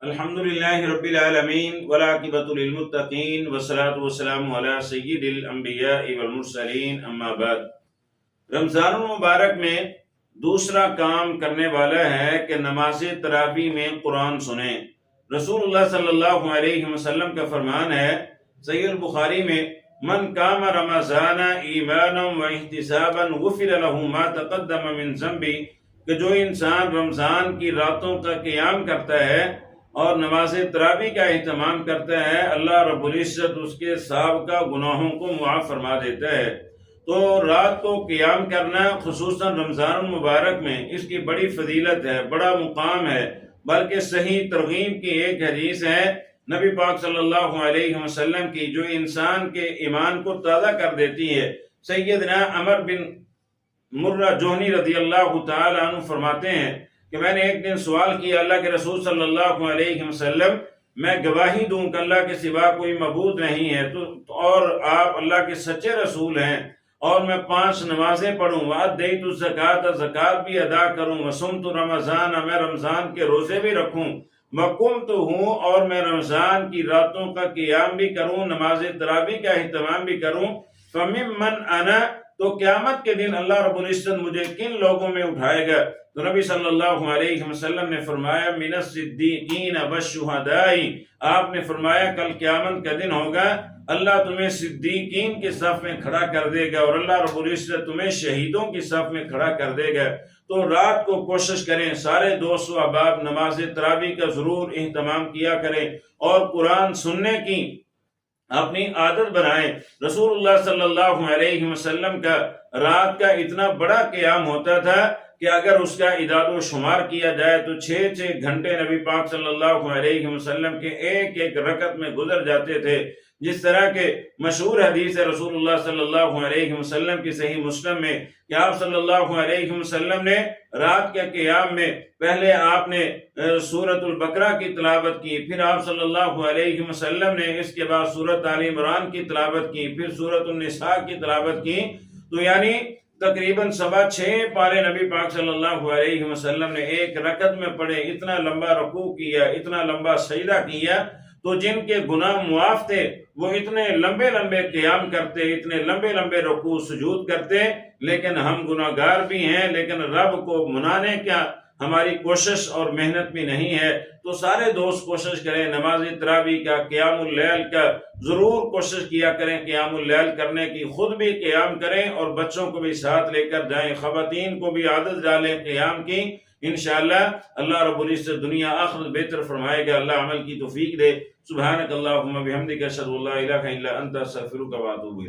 الحمد للہ رب العالمین والعاقبۃ للمتقین والصلاۃ والسلام علی سید الانبیاء والمرسلین اما بعد۔ رمضان المبارک میں دوسرا کام کرنے والا ہے کہ نماز تراویح میں قرآن سنیں۔ رسول اللہ صلی اللہ علیہ وسلم کا فرمان ہے صحیح البخاری میں، من قام رمضان ایمانا واحتسابا غفر له ما تقدم من ذنبہ، کہ جو انسان رمضان کی راتوں کا قیام کرتا ہے اور نماز تراویح کا اہتمام کرتا ہے، اللہ رب العزت اس کے سابقہ گناہوں کو معاف فرما دیتا ہے۔ تو رات کو قیام کرنا خصوصاً رمضان المبارک میں اس کی بڑی فضیلت ہے، بڑا مقام ہے، بلکہ صحیح ترغیب کی ایک حدیث ہے نبی پاک صلی اللہ علیہ وسلم کی، جو انسان کے ایمان کو تازہ کر دیتی ہے۔ سیدنا عمر بن مرہ جوہنی رضی اللہ تعالی عنہ فرماتے ہیں کہ میں نے ایک دن سوال کیا اللہ کے رسول صلی اللہ علیہ وسلم، میں گواہی دوں کہ اللہ کے سوا کوئی معبود نہیں ہے اور آپ اللہ کے سچے رسول ہیں، اور میں 5 نمازیں پڑھوں، وَأَدَّيْتُ الزَّكَاةَ زکوٰۃ بھی ادا کروں، وَصُمْتُ رمضان میں رمضان کے روزے بھی رکھوں، وَقُمْتُ ہوں اور میں رمضان کی راتوں کا قیام بھی کروں، نماز تراویح کا اہتمام بھی کروں، فَمِمَّنْ أَنَا، تو قیامت کے دن اللہ رب العزت مجھے کن لوگوں میں اٹھائے گا؟ تو نبی صلی اللہ علیہ وسلم نے فرمایا من الصدیقین والشہداء، آپ نے فرمایا کل قیامت کا دن ہوگا، اللہ تمہیں صدیقین کے صف میں کھڑا کر دے گا اور اللہ رب العزت تمہیں شہیدوں کے صف میں کھڑا کر دے گا۔ تو رات کو کوشش کریں، سارے دوست و احباب نماز تراویح کا ضرور اہتمام کیا کریں اور قرآن سننے کی اپنی عادت بنائیں۔ رسول اللہ صلی اللہ علیہ وسلم کا رات کا اتنا بڑا قیام ہوتا تھا کہ اگر اس کا اعداد و شمار کیا جائے تو 6 گھنٹے نبی پاک صلی اللہ علیہ وسلم کے ایک رکعت میں گزر جاتے تھے۔ جس طرح کے مشہور حدیث ہے رسول اللہ صلی اللہ علیہ وسلم کی صحیح مسلم میں کہ آپ صلی اللہ علیہ وسلم نے رات کے قیام میں پہلے آپ نے سورۃ البقرہ کی تلاوت کی، پھر آپ صلی اللہ علیہ وسلم نے اس کے بعد سورۃ آل عمران کی تلاوت کی، پھر سورۃ النساء کی تلاوت کی۔ تو یعنی تقریباً 6.25 پارے نبی پاک صلی اللہ علیہ وسلم نے ایک رکعت میں پڑھے، اتنا لمبا رکوع کیا، اتنا لمبا سجدہ کیا۔ تو جن کے گناہ معاف تھے وہ اتنے لمبے لمبے قیام کرتے، اتنے لمبے لمبے رکوع سجود کرتے، لیکن ہم گناہگار بھی ہیں، لیکن رب کو منانے کا ہماری کوشش اور محنت بھی نہیں ہے۔ تو سارے دوست کوشش کریں نماز تراویح کا، قیام اللیل کا ضرور کوشش کیا کریں، قیام اللیل کرنے کی، خود بھی قیام کریں اور بچوں کو بھی ساتھ لے کر جائیں، خواتین کو بھی عادت ڈالیں قیام کی۔ انشاءاللہ اللہ رب العزت دنیا آخرت بہتر فرمائے گا، اللہ عمل کی توفیق دے۔ سبحانک اللہم بحمدک اشہد ان لا الہ الا انت استغفرک و اتوب الیک۔